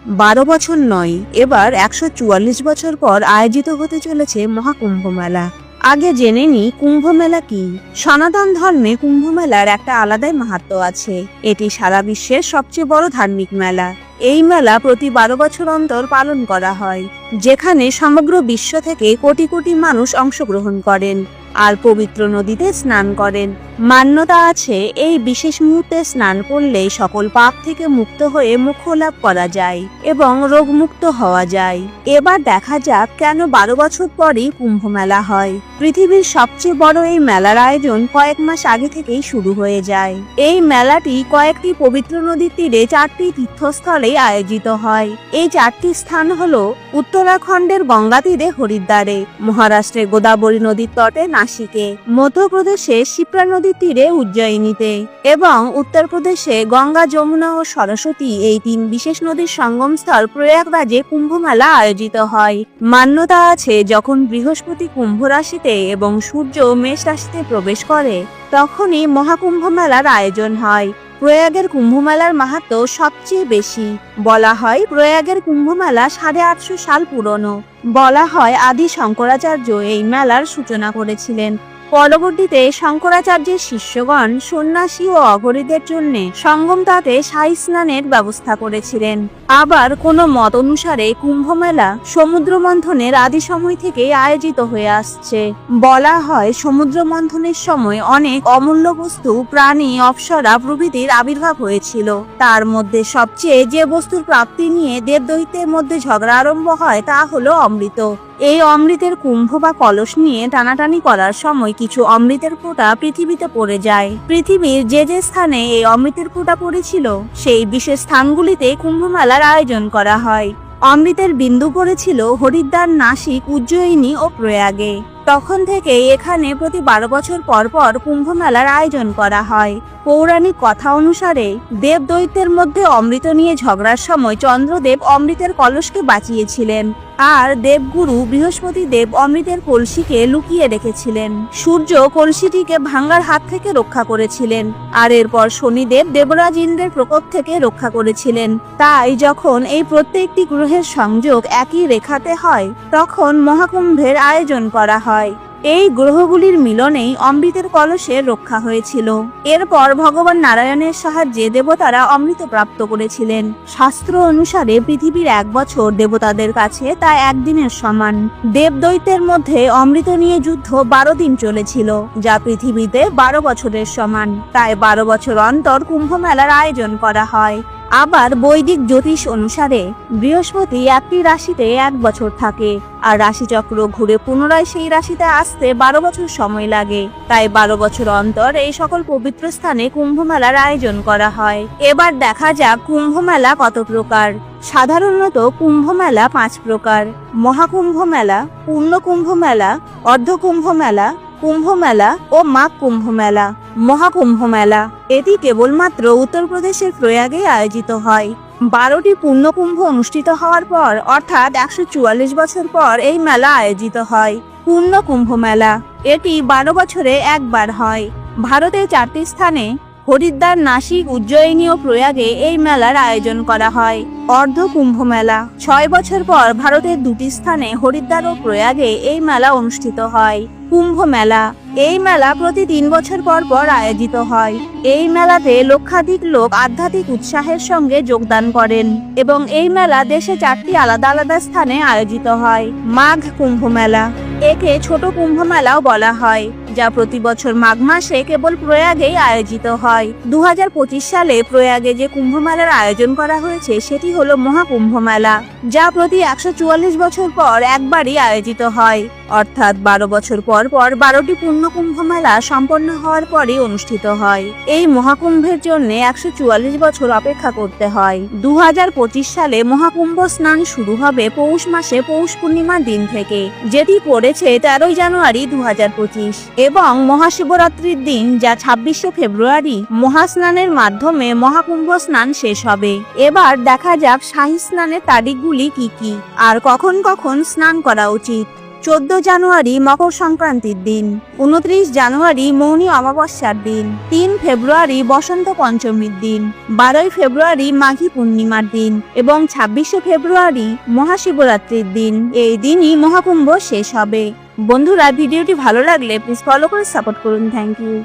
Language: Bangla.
12 বছর নয়, এবার 144 বছর পর আয়োজিত হতে চলেছে মহাকুম্ভ মেলা। আগে জেনে নি কুম্ভ মেলা কি। সনাতন ধর্মে কুম্ভ মেলার একটা আলাদাই মাহাত্ম্য আছে। এটি সারা বিশ্বের সবচেয়ে বড় ধার্মিক মেলা। এই মেলা প্রতি 12 বছর অন্তর পালন করা হয়, যেখানে সমগ্র বিশ্ব থেকে কোটি কোটি মানুষ অংশগ্রহণ করেন আর পবিত্র নদীতে স্নান করেন। মান্যতা আছে, এই বিশেষ মুহূর্তে স্নান করলে সকল পাপ থেকে মুক্ত হয়ে মোক্ষ লাভ করা যায় এবং রোগমুক্ত হওয়া যায়। এবার দেখা যাক কেন 12 বছর পরই কুম্ভ মেলা হয়। পৃথিবীর সবচেয়ে বড় এই মেলার আয়োজন কয়েক মাস আগে থেকেই শুরু হয়ে যায়। এই মেলাটি কয়েকটি পবিত্র নদীর তীরে 4টি তীর্থস্থলে আয়োজিত হয়। এই 4টি স্থান হলো উত্তরাখণ্ডের গঙ্গা তীরে হরিদ্বারে, মহারাষ্ট্রের গোদাবরী নদীর তটে নাসিকে, মধ্যপ্রদেশে শিপ্রা নদীর তীরে উজ্জয়িনীতে এবং উত্তরপ্রদেশে গঙ্গা, যমুনা ও সরস্বতী এই 3 বিশেষ নদীর সঙ্গমস্থল প্রয়াগরাজে কুম্ভ মেলা আয়োজিত হয়। মান্যতা আছে, যখন বৃহস্পতি কুম্ভ রাশিতে এবং সূর্য মেষ রাশিতে প্রবেশ করে তখনই মহাকুম্ভ মেলার আয়োজন হয়। প্রয়াগের কুম্ভ মেলার মাহাত্ম্য সবচেয়ে বেশি। বলা হয় প্রয়াগের কুম্ভ মেলা 850 সাল পুরনো। বলা হয় আদি শঙ্করাচার্য এই মেলার সূচনা করেছিলেন। পরবর্তীতে শঙ্করাচার্যের শিষ্যগণ সন্ন্যাসী ও অঘরীদের জন্য সঙ্গম তাতে শাহী স্নানের ব্যবস্থা করেছিলেন। আবার কোনো মত অনুসারে কুম্ভ মেলা সমুদ্র মন্থনের আদি সময় থেকে আয়োজিত হয়ে আসছে। বলা হয় সমুদ্র মন্থনের সময় অনেক অমূল্য বস্তু, প্রাণী, অপ্সরা প্রভৃতির আবির্ভাব হয়েছিল। তার মধ্যে সবচেয়ে যে বস্তুর প্রাপ্তি নিয়ে দেবদৈত্যের মধ্যে ঝগড়া আরম্ভ হয় তা হলো অমৃত। এই অমৃতের কুম্ভ বা কলস নিয়ে টানাটানি করার সময় কিছু অমৃতের ফোঁটা পৃথিবীতে পড়ে যায়। পৃথিবীর যে যে স্থানে এই অমৃতের ফোঁটা পড়েছিল সেই বিশেষ স্থানগুলিতে কুম্ভ মেলার আয়োজন করা হয়। অমৃতের বিন্দু পড়েছিল হরিদ্বার, নাসিক, উজ্জয়িনী ও প্রয়াগে। তখন থেকে এখানে প্রতি 12 বছর পর পর কুম্ভ মেলার আয়োজন করা হয়। পৌরাণিক কথা অনুসারে দেবদৈত্যের মধ্যে অমৃত নিয়ে ঝগড়ার সময় চন্দ্রদেব অমৃতের কলসকে বাঁচিয়েছিলেন আর দেবগুরু বৃহস্পতি দেব অমৃতের কলসিকে লুকিয়ে রেখেছিলেন। সূর্য কলসিটিকে ভাঙ্গার হাত থেকে রক্ষা করেছিলেন আর এরপর শনিদেব দেবরাজ ইন্দ্রের প্রকোপ থেকে রক্ষা করেছিলেন। তাই যখন এই প্রত্যেকটি গ্রহের সংযোগ একই রেখাতে হয় তখন মহাকুম্ভের আয়োজন করা হয়। এই গ্রহগুলির মিলনেই অমৃতের কলসের রক্ষা হয়েছিল। এরপর ভগবান নারায়ণের সাহায্যে দেবতারা অমৃত প্রাপ্ত করেছিলেন। শাস্ত্র অনুসারে পৃথিবীর 1 বছর দেবতাদের কাছে তা একদিনের সমান। দেবদৈত্যের মধ্যে অমৃত নিয়ে যুদ্ধ 12 দিন চলেছিল, যা পৃথিবীতে 12 বছরের সমান। তাই 12 বছর অন্তর কুম্ভ মেলার আয়োজন করা হয়। আবার বৈদিক জ্যোতিষ অনুসারে বৃহস্পতি একটি রাশিতে 1 বছর থাকে আর রাশিচক্র ঘুরে পুনরায় সেই রাশিতে আসতে 12 বছর সময় লাগে। তাই 12 বছর অন্তর এই সকল পবিত্র স্থানে কুম্ভ মেলার আয়োজন করা হয়। এবার দেখা যাক কুম্ভ মেলা কত প্রকার। সাধারণত কুম্ভ মেলা 5 প্রকার: মহাকুম্ভ মেলা, পূর্ণ কুম্ভ মেলা, অর্ধকুম্ভ মেলা, কুম্ভ মেলা ও মাঘ কুম্ভ মেলা। মহাকুম্ভ মেলা এটি কেবলমাত্র উত্তরপ্রদেশের প্রয়াগে আয়োজিত হয়। 12টি পূর্ণকুম্ভ অনুষ্ঠিত হওয়ার পর অর্থাৎ 144 বছর পর এই মেলা আয়োজিত হয়। পূর্ণ কুম্ভ মেলা এটি 12 বছরে একবার হয়। ভারতের 4টি স্থানে হরিদ্বার, নাসিক, উজ্জয়িনী ও প্রয়াগে এই মেলার আয়োজন করা হয়। অর্ধ কুম্ভ মেলা 6 বছর পর ভারতের 2টি স্থানে হরিদ্বার ও প্রয়াগে এই মেলা অনুষ্ঠিত হয়। কুম্ভ মেলা এই মেলা প্রতি 3 বছর পর পর আয়োজিত হয়। এই মেলাতে লক্ষাধিক লোক আধ্যাত্মিক উৎসাহের সঙ্গে যোগদান করেন এবং এই মেলা দেশে 4টি আলাদা আলাদা স্থানে আয়োজিত হয়। মাঘ কুম্ভ মেলা একে ছোট কুম্ভ মেলাও বলা হয়, যা প্রতি বছর মাঘ মাসে কেবল প্রয়াগেই আয়োজিত হয়। 2025 সালে প্রয়াগে যে কুম্ভ মেলার আয়োজন করা হয়েছে সেটি হলো মহাকুম্ভ মেলা, যা প্রতি 144 বছর পর একবারই আয়োজিত হয়। অর্থাৎ 12 বছর পর পর 12টি পূর্ণ কুম্ভ মেলা সম্পন্ন হওয়ার পরই অনুষ্ঠিত হয়। এই মহাকুম্ভের জন্য 144 বছর অপেক্ষা করতে হয়। 2025 সালে মহাকুম্ভ স্নান শুরু হবে পৌষ মাসে পৌষ পূর্ণিমার দিন থেকে, যেটি পড়েছে 13 জানুয়ারি 2025 এবং মহাশিবরাত্রির দিন, যা 26শে ফেব্রুয়ারি মহাস্নানের মাধ্যমে মহাকুম্ভ স্নান শেষ হবে। এবার দেখা যাক শাহী স্নানের তারিখগুলি কি কি আর কখন কখন স্নান করা উচিত। 14 জানুয়ারি মকর সংক্রান্তির দিন, 29 জানুয়ারি মৌনী অমাবস্যার দিন, 3 ফেব্রুয়ারি বসন্ত পঞ্চমীর দিন, 12 ফেব্রুয়ারি মাঘী পূর্ণিমার দিন এবং 26 ফেব্রুয়ারি মহাশিবরাত্রির দিন। এই দিনই মহাকুম্ভ শেষ হবে। বন্ধুরা, ভিডিওটি ভালো লাগলে প্লিজ ফলো করে সাপোর্ট করুন। Thank you.